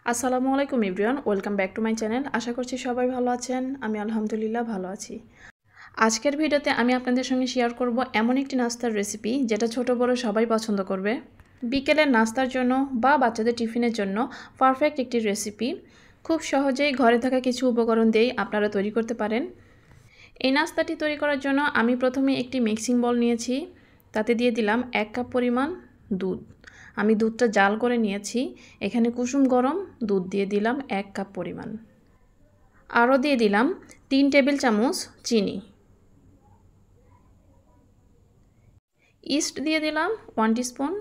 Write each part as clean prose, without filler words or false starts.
আসসালামু আলাইকুম everyone, welcome back to my channel. আশা করছি সবাই ভালো আছেন। আমি আলহামদুলিল্লাহ ভালো আছি। আজকের ভিডিওতে আমি আপনাদের সঙ্গে শেয়ার করব এমন একটি নাস্তার রেসিপি যেটা ছোট বড় সবাই পছন্দ করবে। বিকেলের নাস্তার জন্য বা বাচ্চাদের টিফিনের জন্য পারফেক্ট একটি রেসিপি। খুব সহজেই ঘরে থাকা কিছু উপকরণ দিয়েই আপনারা তৈরি করতে পারেন। এই নাস্তাটি তৈরি করার জন্য আমি প্রথমে একটি মিক্সিং বল নিয়েছি। তাতে দিয়ে দিলাম 1 কাপ পরিমাণ দুধ। আমি দুধটা জাল করে নিয়েছি। এখানে কুসুম গরম দুধ দিয়ে দিলাম 1 কাপ পরিমাণ। আরও দিয়ে দিলাম 3 টেবিল চামচ চিনি। ইস্ট দিয়ে দিলাম 1 টিস্পুন।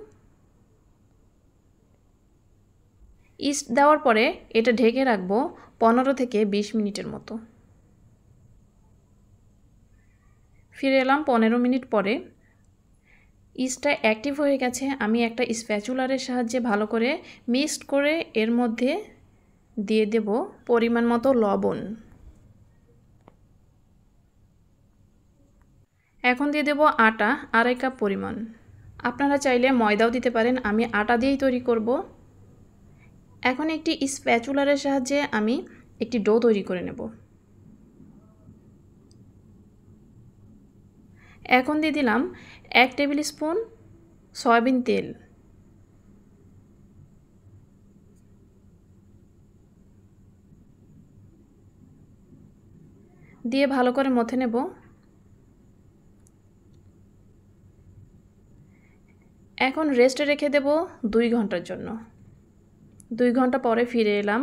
ইস্ট দেওয়ার পরে এটা ঢেকে রাখবো 15 থেকে 20 মিনিটের মতো। ফিরে এলাম 15 মিনিট পরে। ইস্টটা অ্যাক্টিভ হয়ে গেছে। আমি একটা স্প্যাচুলারের সাহায্যে ভালো করে মিক্সড করে এর মধ্যে দিয়ে দেব পরিমাণ মতো লবণ। এখন দিয়ে দেব আটা 2.5 কাপ পরিমাণ। আপনারা চাইলে ময়দাও দিতে পারেন, আমি আটা দিয়েই তৈরি করব। এখন একটি স্প্যাচুলারের সাহায্যে আমি একটি ডো তৈরি করে নেব। এখন দিয়ে দিলাম 1 টেবিল স্পুন সয়াবিন তেল। দিয়ে ভালো করে মথে নেব। এখন রেস্টে রেখে দেব 2 ঘন্টার জন্য। 2 ঘন্টা পরে ফিরে এলাম।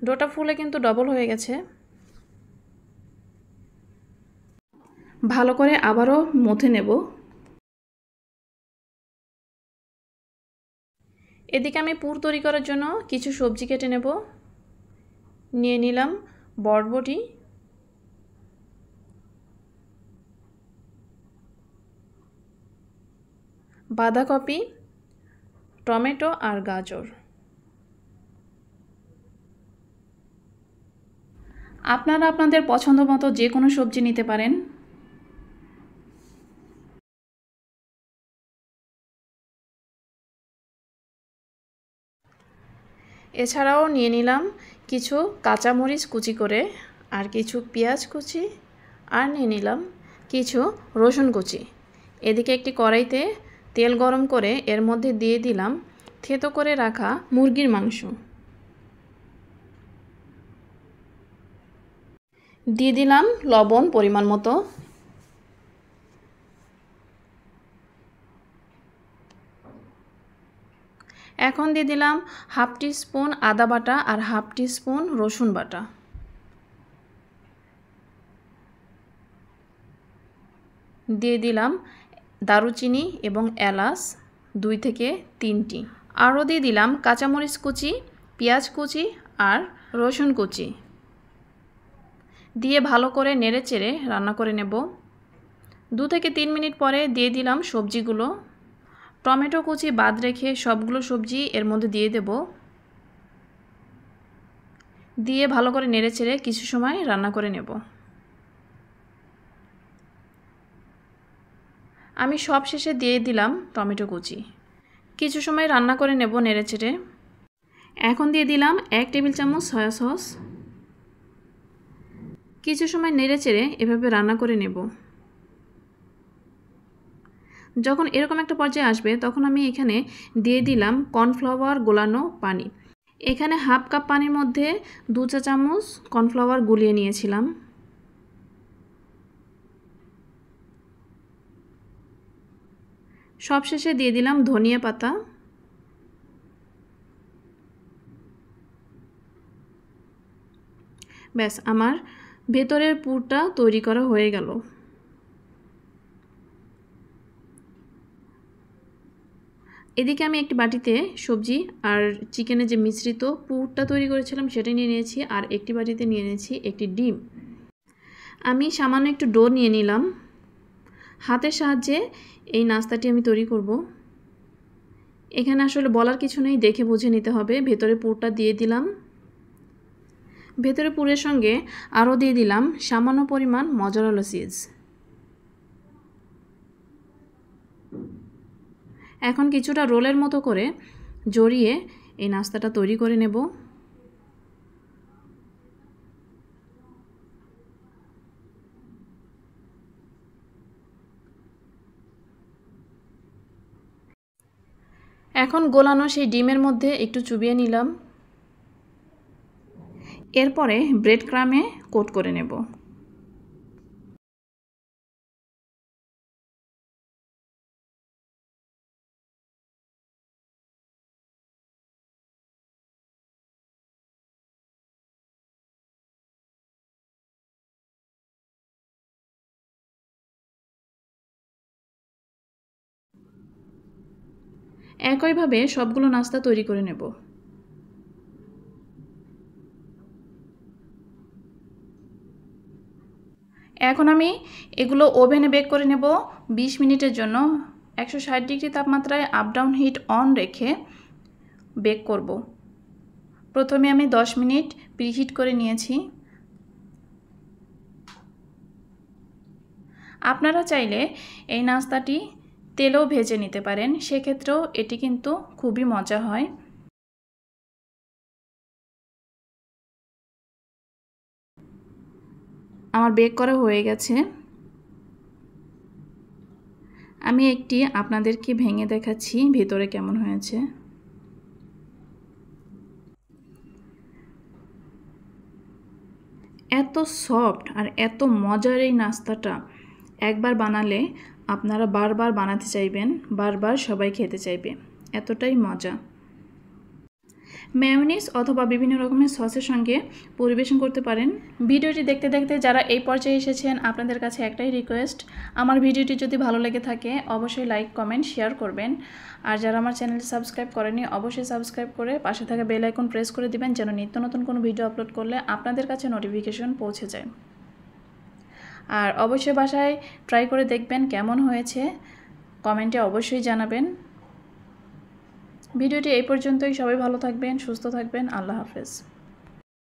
ডোটা ফুলে কিন্তু ডবল হয়ে গেছে। ভালো করে আবারও মথে নেব। এদিকে আমি পুর তৈরি করার জন্য কিছু সবজি কেটে নেব। নিয়ে নিলাম বরবটি, বাঁধাকপি, টমেটো আর গাজর। আপনারা আপনাদের পছন্দ মতো যে কোনো সবজি নিতে পারেন। এছাড়াও নিয়ে নিলাম কিছু কাঁচামরিচ কুচি করে, আর কিছু পেঁয়াজ কুচি, আর নিয়ে নিলাম কিছু রসুন কুচি। এদিকে একটি কড়াইতে তেল গরম করে এর মধ্যে দিয়ে দিলাম থেতো করে রাখা মুরগির মাংস। দিয়ে দিলাম লবণ পরিমাণ মতো। এখন দিয়ে দিলাম 1/2 টিস্পুন আদা বাটা আর 1/2 টিস্পুন রসুন বাটা। দিয়ে দিলাম দারুচিনি এবং এলাচ 2 থেকে 3টি। আরও দিয়ে দিলাম কাঁচামরিচ কুচি, পেঁয়াজ কুচি আর রসুন কুচি। দিয়ে ভালো করে নেড়েচেড়ে রান্না করে নেব। 2 থেকে 3 মিনিট পরে দিয়ে দিলাম সবজিগুলো। টমেটো কুচি বাদ রেখে সবগুলো সবজি এর মধ্যে দিয়ে দেব। দিয়ে ভালো করে নেড়েচেড়ে কিছু সময় রান্না করে নেব। আমি সব শেষে দিয়ে দিলাম টমেটো কুচি। কিছু সময় রান্না করে নেব নেড়েচেড়ে। এখন দিয়ে দিলাম 1 টেবিল চামচ সয়া সস। কিছু সময় নেড়েচেড়ে এভাবে রান্না করে নেব। যখন এরকম একটা পর্যায়ে আসবে তখন আমি এখানে দিয়ে দিলাম কর্নফ্লাওয়ার গোলানো পানি। এখানে 1/2 কাপ পানির মধ্যে 2 চা চামচ কর্নফ্লাওয়ার গুলিয়ে নিয়েছিলাম। সবশেষে দিয়ে দিলাম ধনিয়া পাতা। ব্যাস, আমার ভেতরের পুরটা তৈরি করা হয়ে গেল। এদিকে আমি একটি বাটিতে সবজি আর চিকেনের যে মিশ্রিত পুরটা তৈরি করেছিলাম সেটা নিয়ে নিয়েছি, আর একটি বাটিতে নিয়ে নিয়েছি একটি ডিম। আমি সামান্য একটু ডো নিয়ে নিলাম। হাতের সাহায্যে এই নাস্তাটি আমি তৈরি করব। এখানে আসলে বলার কিছু নেই, দেখে বুঝে নিতে হবে। ভেতরে পুরটা দিয়ে দিলাম। ভেতরে পুরের সঙ্গে আরও দিয়ে দিলাম সামান্য পরিমাণ মজারেলা চিজ। এখন কিছুটা রোলের মতো করে জড়িয়ে এই নাস্তাটা তৈরি করে নেব। এখন গোলানো সেই ডিমের মধ্যে একটু চুবিয়ে নিলাম। এরপরে ব্রেড ক্রামে কোট করে নেব। একইভাবে সবগুলো নাস্তা তৈরি করে নেব। এখন আমি এগুলো ওভেনে বেক করে নেব 20 মিনিটের জন্য। 160 ডিগ্রি তাপমাত্রায় আপ ডাউন হিট অন রেখে বেক করব। প্রথমে আমি 10 মিনিট প্রিহিট করে নিয়েছি। আপনারা চাইলে এই নাস্তাটি তেলেও ভেজে নিতে পারেন, সেক্ষেত্রেও এটি কিন্তু খুবই মজা হয়। আমার বেক করা হয়ে গেছে। আমি একটি আপনাদেরকে ভেঙে দেখাচ্ছি ভেতরে কেমন হয়েছে। এত সফট আর এত মজার এই নাস্তাটা একবার বানালে আপনারা বারবার বানাতে চাইবেন, বারবার সবাই খেতে চাইবে, এতটাই মজা। মেয়োনিজ অথবা বিভিন্ন রকমের সসের সঙ্গে পরিবেশন করতে পারেন। ভিডিওটি দেখতে দেখতে যারা এই পর্যায়ে এসেছেন, আপনাদের কাছে একটাই রিকোয়েস্ট, আমার ভিডিওটি যদি ভালো লেগে থাকে অবশ্যই লাইক, কমেন্ট, শেয়ার করবেন। আর যারা আমার চ্যানেলটি সাবস্ক্রাইব করেনি অবশ্যই সাবস্ক্রাইব করে পাশে থাকা বেল আইকন প্রেস করে দিবেন, যেন নিত্য নতুন কোনো ভিডিও আপলোড করলে আপনাদের কাছে নোটিফিকেশন পৌঁছে যায়। আর অবশ্যই বাসায় ট্রাই করে দেখবেন কেমন হয়েছে, কমেন্টে অবশ্যই জানাবেন। ভিডিওটি এই পর্যন্তই। সবাই ভালো থাকবেন, সুস্থ থাকবেন। আল্লাহ হাফেজ।